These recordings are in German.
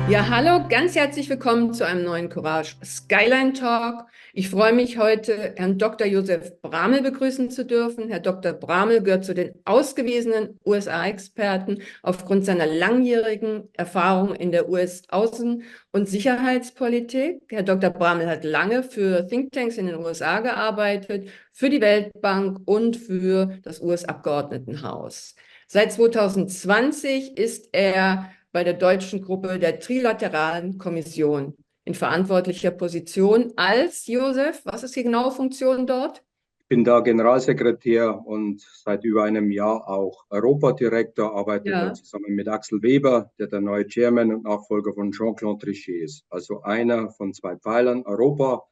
Ja, hallo, ganz herzlich willkommen zu einem neuen Courage Skyline Talk. Ich freue mich heute, Herrn Dr. Josef Bramel begrüßen zu dürfen. Herr Dr. Bramel gehört zu den ausgewiesenen USA-Experten aufgrund seiner langjährigen Erfahrung in der US-Außen- und Sicherheitspolitik. Herr Dr. Bramel hat lange für Thinktanks in den USA gearbeitet, für die Weltbank und für das US-Abgeordnetenhaus. Seit 2020 ist er bei der deutschen Gruppe der Trilateralen Kommission in verantwortlicher Position als Josef. Was ist die genaue Funktion dort? Ich bin da Generalsekretär und seit über einem Jahr auch Europadirektor, arbeite da Ja. zusammen mit Axel Weber, der neue Chairman und Nachfolger von Jean-Claude Trichet ist. Also einer von zwei Pfeilern, Europa,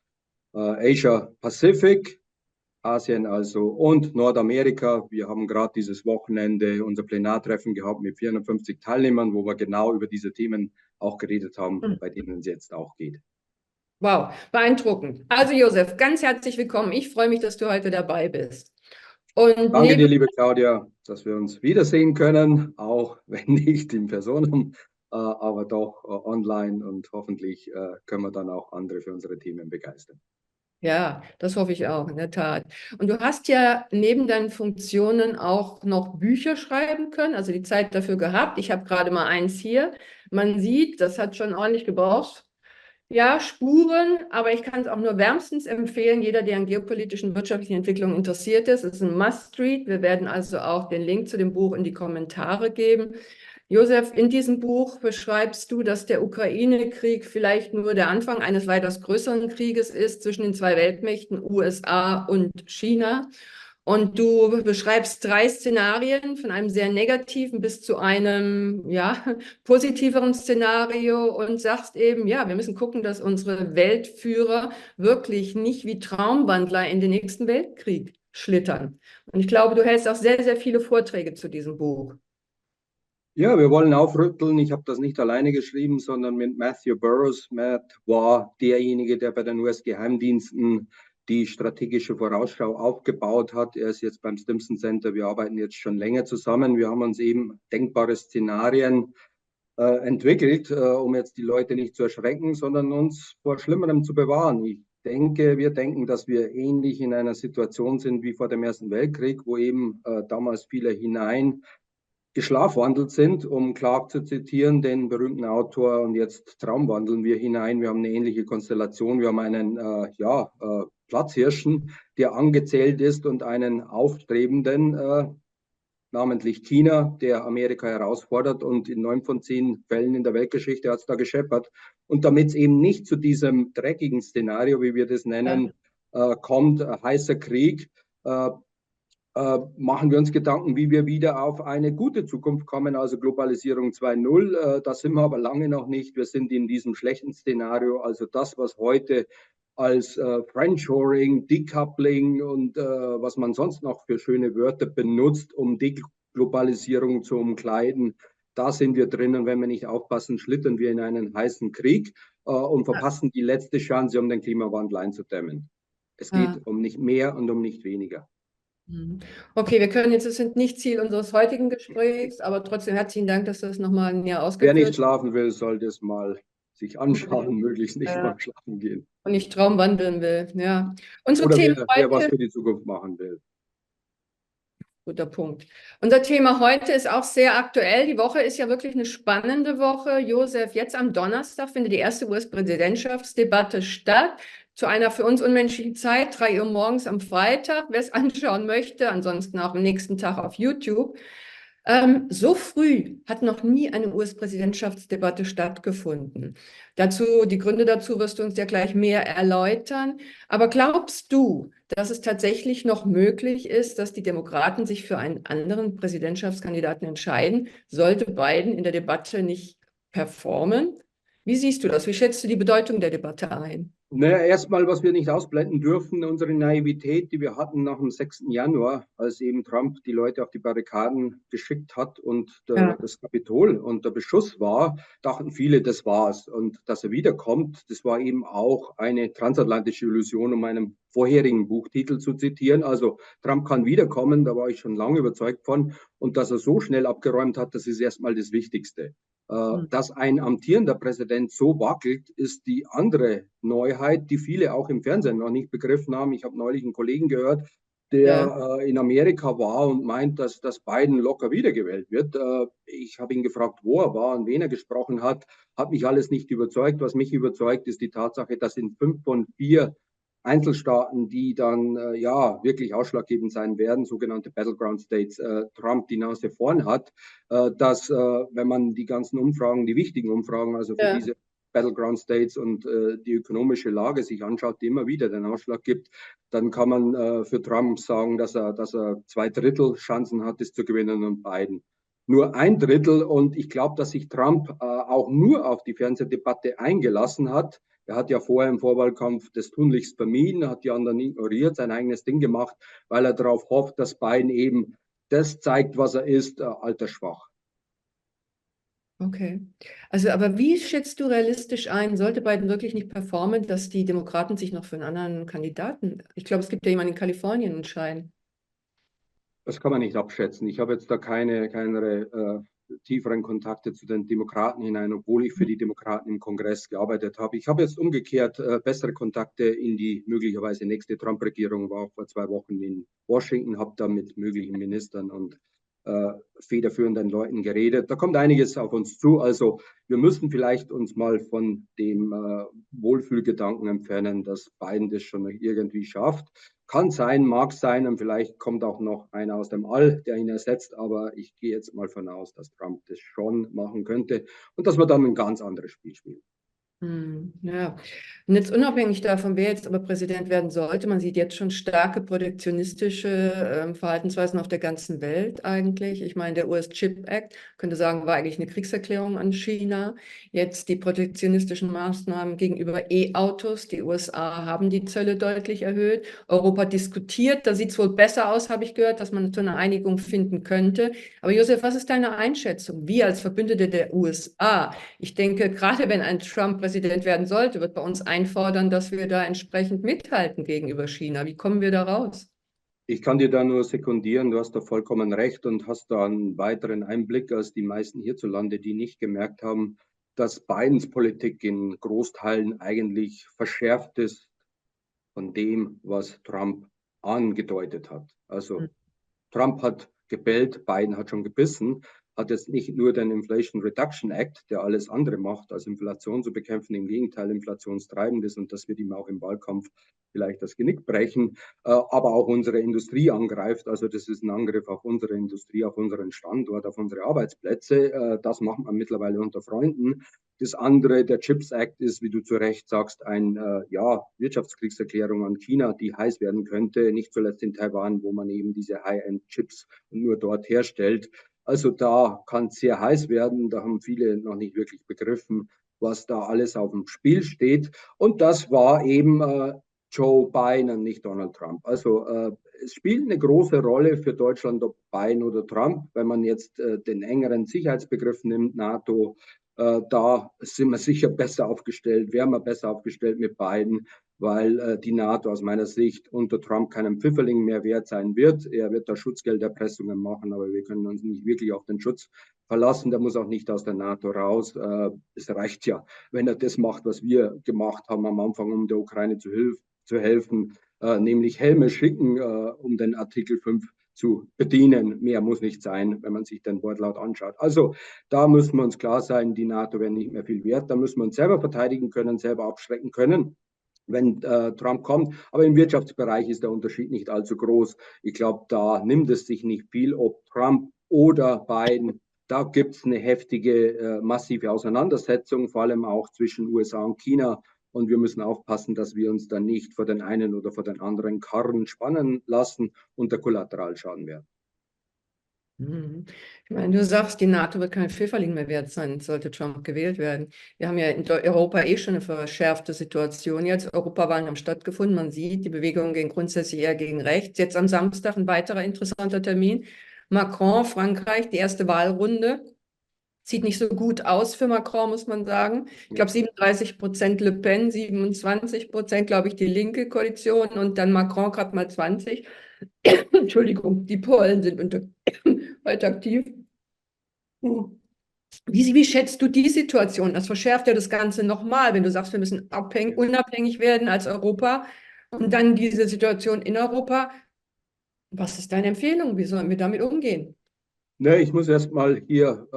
Asia Pacific, Asien also und Nordamerika. Wir haben gerade dieses Wochenende unser Plenartreffen gehabt mit 450 Teilnehmern, wo wir genau über diese Themen auch geredet haben, bei denen es jetzt auch geht. Wow, beeindruckend. Also Josef, ganz herzlich willkommen. Ich freue mich, dass du heute dabei bist. Und Danke neben, dir, liebe Claudia, dass wir uns wiedersehen können, auch wenn nicht in Person, aber doch online und hoffentlich können wir dann auch andere für unsere Themen begeistern. ja, das hoffe ich auch, in der Tat. Und du hast ja neben deinen Funktionen auch noch Bücher schreiben können, also die Zeit dafür gehabt. Ich habe gerade mal eins hier. Man sieht, das hat schon ordentlich gebraucht. Ja, Spuren, aber ich kann es auch nur wärmstens empfehlen, jeder, der an geopolitischen, wirtschaftlichen Entwicklungen interessiert ist. Es ist ein Must-Read. Wir werden also auch den Link zu dem Buch in die Kommentare geben. Josef, in diesem Buch beschreibst du, dass der Ukraine-Krieg vielleicht nur der Anfang eines weitaus größeren Krieges ist zwischen den zwei Weltmächten USA und China. Und du beschreibst drei Szenarien von einem sehr negativen bis zu einem, ja, positiveren Szenario und sagst eben, ja, wir müssen gucken, dass unsere Weltführer wirklich nicht wie Traumwandler in den nächsten Weltkrieg schlittern. Und ich glaube, du hältst auch sehr, sehr viele Vorträge zu diesem Buch. Ja, wir wollen aufrütteln. Ich habe das nicht alleine geschrieben, sondern mit Matthew Burrows. Matt war derjenige, der bei den US-Geheimdiensten die strategische Vorausschau aufgebaut hat. Er ist jetzt beim Stimson Center. Wir arbeiten jetzt schon länger zusammen. Wir haben uns eben denkbare Szenarien entwickelt, um jetzt die Leute nicht zu erschrecken, sondern uns vor Schlimmerem zu bewahren. Wir denken, dass wir ähnlich in einer Situation sind wie vor dem Ersten Weltkrieg, wo eben damals viele hinein geschlafwandelt sind, um Clark zu zitieren, den berühmten Autor, und jetzt traumwandeln wir hinein. Wir haben eine ähnliche Konstellation. Wir haben einen Platzhirschen, der angezählt ist, und einen aufstrebenden, namentlich China, der Amerika herausfordert, und in 9 von 10 Fällen in der Weltgeschichte hat es da gescheppert. Und damit es eben nicht zu diesem dreckigen Szenario, wie wir das nennen, kommt, heißer Krieg, machen wir uns Gedanken, wie wir wieder auf eine gute Zukunft kommen, also Globalisierung 2.0. Da sind wir aber lange noch nicht. Wir sind in diesem schlechten Szenario, also das, was heute als Friendshoring, Decoupling und was man sonst noch für schöne Wörter benutzt, um Deglobalisierung zu umkleiden. Da sind wir drin, und wenn wir nicht aufpassen, schlittern wir in einen heißen Krieg und verpassen die letzte Chance, um den Klimawandel einzudämmen. Es Ja. geht um nicht mehr und um nicht weniger. Mhm. Okay, wir können jetzt, das sind nicht Ziel unseres heutigen Gesprächs, aber trotzdem herzlichen Dank, dass du das nochmal näher Wer nicht ausgeführt schlafen will, soll das mal sich anschauen, möglichst nicht hast vorm Schlafen gehen. und nicht Traumwandeln will. Ja. Unsere Oder Themen wer was heute, für die Zukunft machen will. guter Punkt. Unser Thema heute ist auch sehr aktuell. Die Woche ist ja wirklich eine spannende Woche. Josef, jetzt am Donnerstag findet die erste US-Präsidentschaftsdebatte statt. Zu einer für uns unmenschlichen Zeit, 3 Uhr morgens am Freitag. Wer es anschauen möchte, ansonsten auch am nächsten Tag auf YouTube. So früh hat noch nie eine US-Präsidentschaftsdebatte stattgefunden. Die Gründe dazu wirst du uns ja gleich mehr erläutern. Aber glaubst du, dass es tatsächlich noch möglich ist, dass die Demokraten sich für einen anderen Präsidentschaftskandidaten entscheiden, sollte Biden in der Debatte nicht performen? Wie siehst du das? Wie schätzt du die Bedeutung der Debatte ein? Naja, erstmal, was wir nicht ausblenden dürfen, unsere Naivität, die wir hatten nach dem 6. Januar, als eben Trump die Leute auf die Barrikaden geschickt hat und Ja, das Kapitol unter Beschuss war, dachten viele, das war's. Und dass er wiederkommt, das war eben auch eine transatlantische Illusion, um einen vorherigen Buchtitel zu zitieren. Also Trump kann wiederkommen, da war ich schon lange überzeugt von. Und dass er so schnell abgeräumt hat, das ist erstmal das Wichtigste. Hm. Dass ein amtierender Präsident so wackelt, ist die andere Neuheit, die viele auch im Fernsehen noch nicht begriffen haben. Ich habe neulich einen Kollegen gehört, Ja. der in Amerika war und meint, dass Biden locker wiedergewählt wird. Ich habe ihn gefragt, wo er war und wen er gesprochen hat mich alles nicht überzeugt. Was mich überzeugt, ist die Tatsache, dass in 5 von 4 Einzelstaaten, die dann ja wirklich ausschlaggebend sein werden, sogenannte Battleground States, Trump die Nase vorn hat, dass wenn man die ganzen Umfragen, die wichtigen Umfragen, also für Ja. diese Battleground States und die ökonomische Lage sich anschaut, die immer wieder den Ausschlag gibt, dann kann man für Trump sagen, dass er 2/3 Chancen hat, es zu gewinnen und Biden nur 1/3. Und ich glaube, dass sich Trump auch nur auf die Fernsehdebatte eingelassen hat. Er hat ja vorher im Vorwahlkampf das tunlichst vermieden, hat die anderen ignoriert, sein eigenes Ding gemacht, weil er darauf hofft, dass Biden eben das zeigt, was er ist, altersschwach. Okay. Also, aber wie schätzt du realistisch ein, sollte Biden wirklich nicht performen, dass die Demokraten sich noch für einen anderen Kandidaten, ich glaube, es gibt ja jemanden in Kalifornien, entscheiden? Das kann man nicht abschätzen. Ich habe jetzt da keine tieferen Kontakte zu den Demokraten hinein, obwohl ich für die Demokraten im Kongress gearbeitet habe. Ich habe jetzt umgekehrt bessere Kontakte in die möglicherweise nächste Trump-Regierung, war auch vor 2 Wochen in Washington, habe da mit möglichen Ministern und äh, federführenden Leuten geredet. Da kommt einiges auf uns zu. Also wir müssen vielleicht uns mal von dem Wohlfühlgedanken entfernen, dass Biden das schon irgendwie schafft. Kann sein, mag sein und vielleicht kommt auch noch einer aus dem All, der ihn ersetzt, aber ich gehe jetzt mal von aus, dass Trump das schon machen könnte und dass wir dann ein ganz anderes Spiel spielen. Ja, und jetzt unabhängig davon, wer jetzt aber Präsident werden sollte, man sieht jetzt schon starke protektionistische Verhaltensweisen auf der ganzen Welt eigentlich. Ich meine, der US-Chip Act, könnte sagen, war eigentlich eine Kriegserklärung an China. Jetzt die protektionistischen Maßnahmen gegenüber E-Autos. Die USA haben die Zölle deutlich erhöht. Europa diskutiert, da sieht es wohl besser aus, habe ich gehört, dass man zu einer Einigung finden könnte. Aber Josef, was ist deine Einschätzung? Wir als Verbündete der USA, ich denke, gerade wenn ein Trump Präsident werden sollte, wird bei uns einfordern, dass wir da entsprechend mithalten gegenüber China. Wie kommen wir da raus? Ich kann dir da nur sekundieren, du hast da vollkommen recht und hast da einen weiteren Einblick als die meisten hierzulande, die nicht gemerkt haben, dass Bidens Politik in Großteilen eigentlich verschärft ist von dem, was Trump angedeutet hat. Hm. Also Trump hat gebellt, Biden hat schon gebissen, hat jetzt nicht nur den Inflation Reduction Act, der alles andere macht, als Inflation zu bekämpfen, im Gegenteil inflationstreibend ist und das wird ihm auch im Wahlkampf vielleicht das Genick brechen, aber auch unsere Industrie angreift. Also das ist ein Angriff auf unsere Industrie, auf unseren Standort, auf unsere Arbeitsplätze. Das macht man mittlerweile unter Freunden. Das andere, der Chips Act, ist, wie du zu Recht sagst, eine ja, Wirtschaftskriegserklärung an China, die heiß werden könnte, nicht zuletzt in Taiwan, wo man eben diese High-End-Chips nur dort herstellt. Also da kann es sehr heiß werden. Da haben viele noch nicht wirklich begriffen, was da alles auf dem Spiel steht. Und das war eben Joe Biden und nicht Donald Trump. Also es spielt eine große Rolle für Deutschland, ob Biden oder Trump. Wenn man jetzt den engeren Sicherheitsbegriff nimmt, NATO, da sind wir sicher besser aufgestellt, wären wir besser aufgestellt mit Biden, weil die NATO aus meiner Sicht unter Trump keinem Pfifferling mehr wert sein wird. Er wird da Schutzgelderpressungen machen, aber wir können uns nicht wirklich auf den Schutz verlassen. Der muss auch nicht aus der NATO raus. Es reicht ja, wenn er das macht, was wir gemacht haben am Anfang, um der Ukraine zu helfen, nämlich Helme schicken, um den Artikel 5 zu bedienen. Mehr muss nicht sein, wenn man sich den Wortlaut anschaut. Also da müssen wir uns klar sein, die NATO wäre nicht mehr viel wert. Da müssen wir uns selber verteidigen können, selber abschrecken können, wenn Trump kommt. Aber im Wirtschaftsbereich ist der Unterschied nicht allzu groß. Ich glaube, da nimmt es sich nicht viel, ob Trump oder Biden. Da gibt es eine heftige, massive Auseinandersetzung, vor allem auch zwischen USA und China. Und wir müssen aufpassen, dass wir uns dann nicht vor den einen oder vor den anderen Karren spannen lassen und der Kollateralschaden werden. Mhm. Ich meine, du sagst, die NATO wird kein Pfifferling mehr wert sein, sollte Trump gewählt werden. Wir haben ja in Europa eh schon eine verschärfte Situation. Jetzt Europawahlen haben stattgefunden. Man sieht, die Bewegungen gehen grundsätzlich eher gegen rechts. Jetzt am Samstag ein weiterer interessanter Termin. Macron, Frankreich, die erste Wahlrunde. Sieht nicht so gut aus für Macron, muss man sagen. Ich Ja. glaube, 37% Le Pen, 27%, glaube ich, die linke Koalition und dann Macron gerade mal 20. Entschuldigung, die Polen sind heute aktiv. Wie schätzt du die Situation? Das verschärft ja das Ganze nochmal, wenn du sagst, wir müssen unabhängig werden als Europa und dann diese Situation in Europa. Was ist deine Empfehlung? Wie sollen wir damit umgehen? Ne, ich muss erst mal hier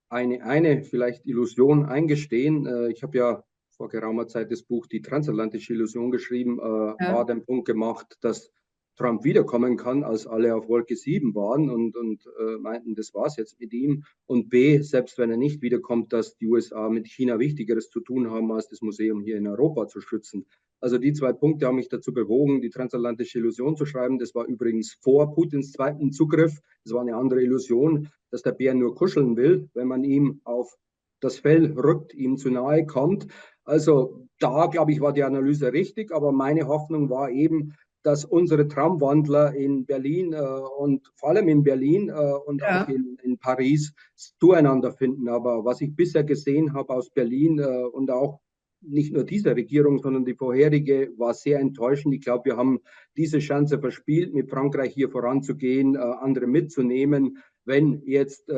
eine vielleicht Illusion eingestehen. Ich habe ja vor geraumer Zeit das Buch Die transatlantische Illusion geschrieben, A, Ja, den Punkt gemacht, dass Trump wiederkommen kann, als alle auf Wolke 7 waren und meinten, das war's jetzt mit ihm. Und B, selbst wenn er nicht wiederkommt, dass die USA mit China Wichtigeres zu tun haben, als das Museum hier in Europa zu schützen. Also die zwei Punkte haben mich dazu bewogen, die transatlantische Illusion zu schreiben. Das war übrigens vor Putins zweiten Zugriff. Das war eine andere Illusion, dass der Bär nur kuscheln will, wenn man ihm auf das Fell rückt, ihm zu nahe kommt. Also da, glaube ich, war die Analyse richtig, aber meine Hoffnung war eben, dass unsere Traumwandler in Berlin und vor allem in Berlin und auch ja, in Paris zueinander finden. Aber was ich bisher gesehen habe aus Berlin und auch nicht nur diese Regierung, sondern die vorherige war sehr enttäuschend. Ich glaube, wir haben diese Chance verspielt, mit Frankreich hier voranzugehen, andere mitzunehmen. Wenn jetzt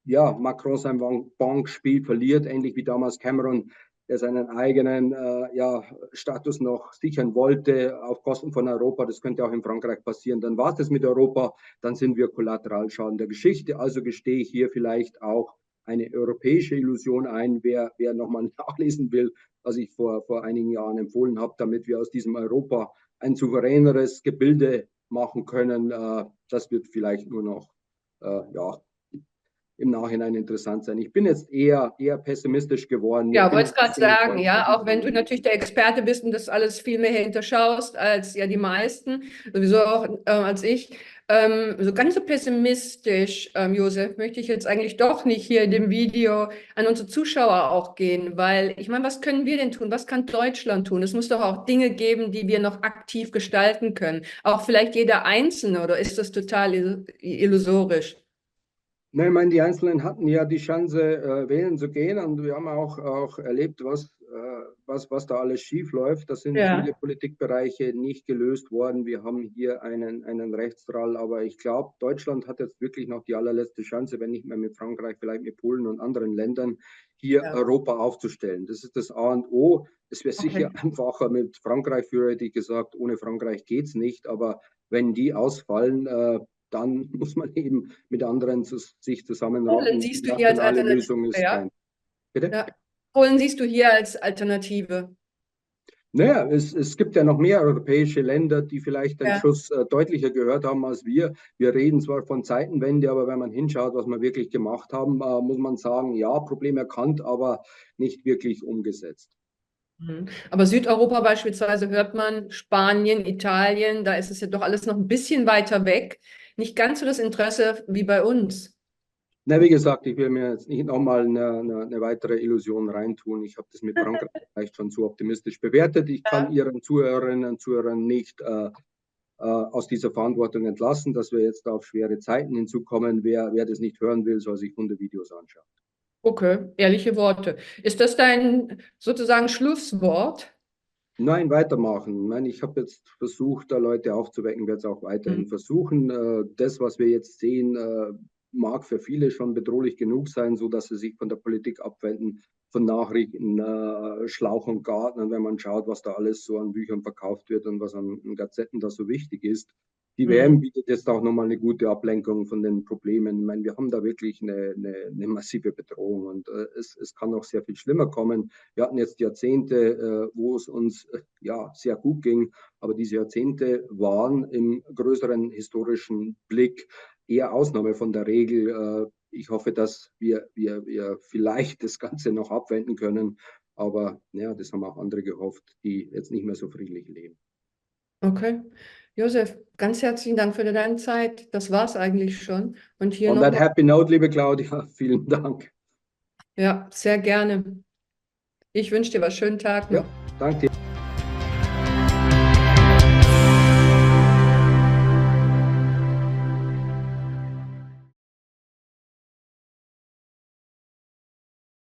ja, Macron sein Bankspiel verliert, ähnlich wie damals Cameron, der seinen eigenen ja, Status noch sichern wollte auf Kosten von Europa, das könnte auch in Frankreich passieren, dann war es das mit Europa, dann sind wir Kollateralschaden der Geschichte. Also gestehe ich hier vielleicht auch eine europäische Illusion ein, wer nochmal nachlesen will, was ich vor einigen Jahren empfohlen habe, damit wir aus diesem Europa ein souveräneres Gebilde machen können. Das wird vielleicht nur noch ja, im Nachhinein interessant sein. Ich bin jetzt eher pessimistisch geworden. Mir ja, wollte bringt es es gerade bisschen sagen, enttäuscht. ja, auch wenn du natürlich der Experte bist und das alles viel mehr hinterschaust als ja die meisten, sowieso auch als ich. So ganz so pessimistisch, Josef, möchte ich jetzt eigentlich doch nicht hier in dem Video an unsere Zuschauer auch gehen, weil ich meine, was können wir denn tun? Was kann Deutschland tun? Es muss doch auch Dinge geben, die wir noch aktiv gestalten können. Auch vielleicht jeder Einzelne, oder ist das total illusorisch? Nein, ich meine, die Einzelnen hatten ja die Chance, wählen zu gehen und wir haben auch erlebt, was da alles schief läuft. Da sind viele Ja, Politikbereiche nicht gelöst worden. Wir haben hier einen Rechtsdrall, aber ich glaube, Deutschland hat jetzt wirklich noch die allerletzte Chance, wenn nicht mehr mit Frankreich, vielleicht mit Polen und anderen Ländern, hier ja, Europa aufzustellen. Das ist das A und O. Es wäre sicher okay. einfacher mit Frankreich, früher hätte ich gesagt, ohne Frankreich geht es nicht, aber wenn die ausfallen, dann muss man eben mit anderen sich Polen zusammenrotten. Die siehst du hier als nationale Alternative, Lösung ist ja? kein. Bitte? Ja. Polen siehst du hier als Alternative. Naja, es gibt ja noch mehr europäische Länder, die vielleicht den Ja. Schuss deutlicher gehört haben als wir. Wir reden zwar von Zeitenwende, aber wenn man hinschaut, was wir wirklich gemacht haben, muss man sagen, ja, Problem erkannt, aber nicht wirklich umgesetzt. Mhm. Aber Südeuropa beispielsweise hört man, Spanien, Italien, da ist es ja doch alles noch ein bisschen weiter weg. Nicht ganz so das Interesse wie bei uns. Na, wie gesagt, ich will mir jetzt nicht nochmal eine weitere Illusion reintun. Ich habe das mit Frankreich vielleicht schon zu optimistisch bewertet. Ich kann Ja. Ihren Zuhörerinnen und Zuhörern nicht aus dieser Verantwortung entlassen, dass wir jetzt auf schwere Zeiten hinzukommen. Wer das nicht hören will, soll sich Hundevideos anschauen. Okay, ehrliche Worte. Ist das dein sozusagen Schlusswort? Nein, weitermachen. Ich meine, ich habe jetzt versucht, da Leute aufzuwecken, werde es auch weiterhin Mhm. versuchen. Das, was wir jetzt sehen, mag für viele schon bedrohlich genug sein, so dass sie sich von der Politik abwenden, von Nachrichten, Schlauch und Garten. Und wenn man schaut, was da alles so an Büchern verkauft wird und was an Gazetten da so wichtig ist, die WM Mhm. bietet jetzt auch nochmal eine gute Ablenkung von den Problemen. Ich meine, wir haben da wirklich eine massive Bedrohung und es kann noch sehr viel schlimmer kommen. Wir hatten jetzt Jahrzehnte, wo es uns ja sehr gut ging, aber diese Jahrzehnte waren im größeren historischen Blick eher Ausnahme von der Regel. Ich hoffe, dass wir vielleicht das Ganze noch abwenden können, aber ja, das haben auch andere gehofft, die jetzt nicht mehr so friedlich leben. Okay. Josef, ganz herzlichen Dank für deine Zeit. Das war es eigentlich schon. Und hier On that nochmal, happy note, liebe Claudia, vielen Dank. ja, sehr gerne. Ich wünsche dir was. Schönen Tag Ja, noch. danke dir.